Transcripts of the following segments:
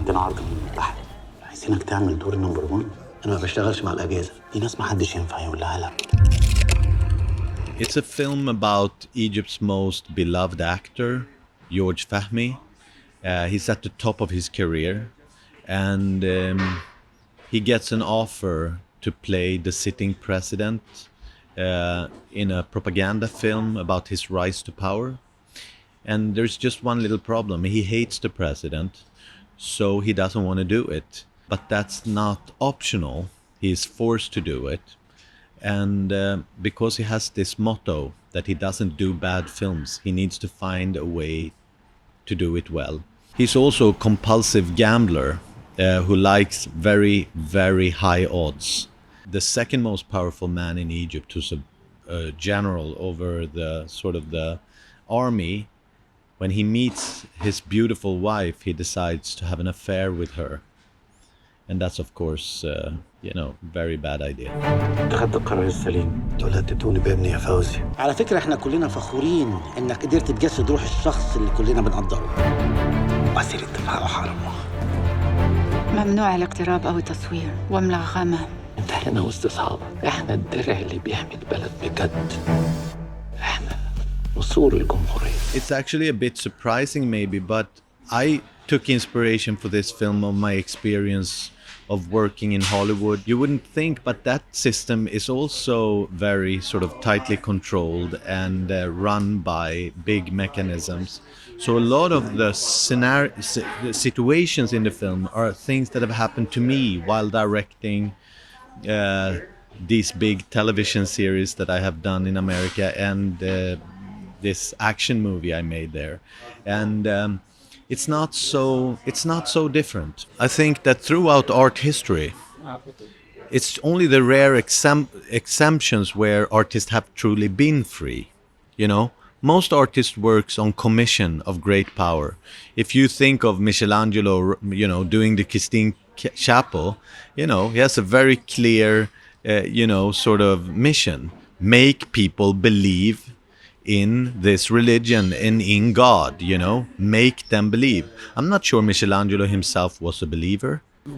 عندنا عرض من المتحد عايزينك تعمل دور نمبر 1. انا ما بشتغلش مع الاجازه دي، ناس ما حدش ينفع يقول لها لا. It's a film about Egypt's most beloved actor, George Fahmy. He's at the top of his career, and he gets an offer to play the sitting president in a propaganda film about his rise to power. And there's just one little problem. He hates the president, so he doesn't want to do it. But that's not optional. He is forced to do it. And because he has this motto that he doesn't do bad films, he needs to find a way to do it well. He's also a compulsive gambler who likes very, very high odds. The second most powerful man in Egypt, who's a general over the sort of the army, when he meets his beautiful wife, he decides to have an affair with her. And that's, of course, very bad idea. خدت القرار السليم. دول هتدوني بابني يا فوزي. على فكرة احنا كلنا فخورين انك قدرت تجسد روح الشخص اللي كلنا بنقدره. وسيلة الدفاع وحرمه. ممنوع الاقتراب او التصوير وملغمة. انت هنا وسط اصحابك. احنا الدرع اللي بيحمي البلد بجد. احنا نصور الجمهورية. It's actually a bit surprising maybe, but I took inspiration for this film of my experience of working in Hollywood. You wouldn't think, but that system is also very sort of tightly controlled and run by big mechanisms. So a lot of the situations in the film are things that have happened to me while directing these big television series that I have done in America and this action movie I made there. And it's not so different. I think that throughout art history, it's only the rare exemptions where artists have truly been free. Most artists works on commission of great power. If you think of Michelangelo, doing the Sistine Chapel, he has a very clear, sort of mission: make people believe in this religion and in God, make them believe. I'm not sure Michelangelo himself was a believer.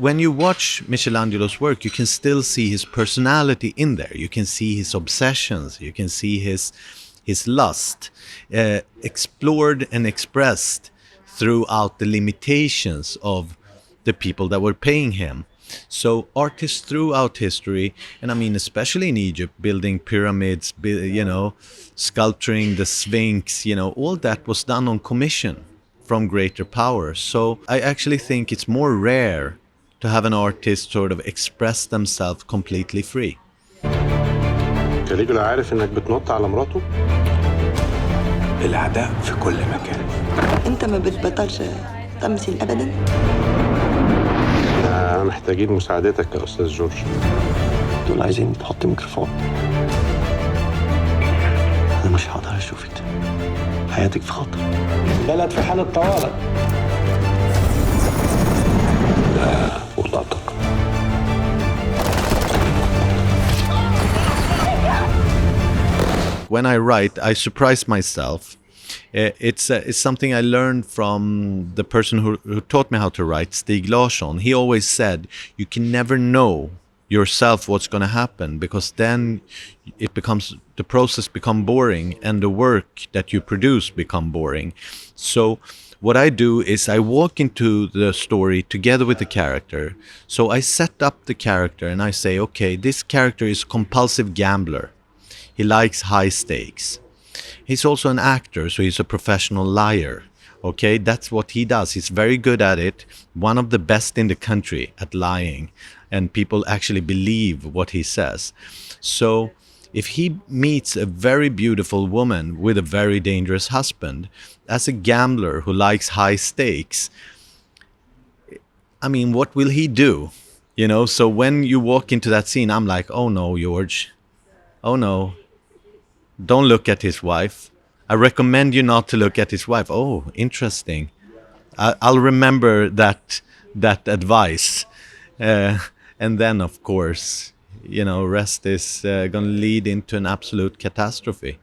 When you watch Michelangelo's work, you can still see his personality in there. You can see his obsessions. You can see his lust explored and expressed throughout the limitations of the people that were paying him. So artists throughout history, and I mean especially in Egypt, building pyramids, sculpturing the Sphinx, all that was done on commission from greater power. So I actually think it's more rare to have an artist sort of express themselves completely free. كاليجولا عارف انك بتنط على مراته؟ الأعداء في كل مكان. انت ما بتبطلش تمثيل ابدا؟ محتاجين مساعدتك يا أستاذ جورج. دول عايزين تحط ميكروفون. أنا مش هقدر أشوفك تاني. حياتك في خطر. بلد في حالة طوارئ. لا وطاقتك. When I write, I surprise myself. It's something I learned from the person who taught me how to write, Stig Larsson. He always said, you can never know yourself what's going to happen, because then the process become boring and the work that you produce become boring. So what I do is I walk into the story together with the character. So I set up the character and I say, okay, this character is a compulsive gambler. He likes high stakes. He's also an actor, so he's a professional liar. Okay, that's what he does. He's very good at it. One of the best in the country at lying. And people actually believe what he says. So if he meets a very beautiful woman with a very dangerous husband, as a gambler who likes high stakes, I mean, what will he do? So when you walk into that scene, I'm like, oh no, George. Oh no. Don't look at his wife. I recommend you not to look at his wife. Oh, interesting. I'll remember that advice. And then, of course, rest is going to lead into an absolute catastrophe.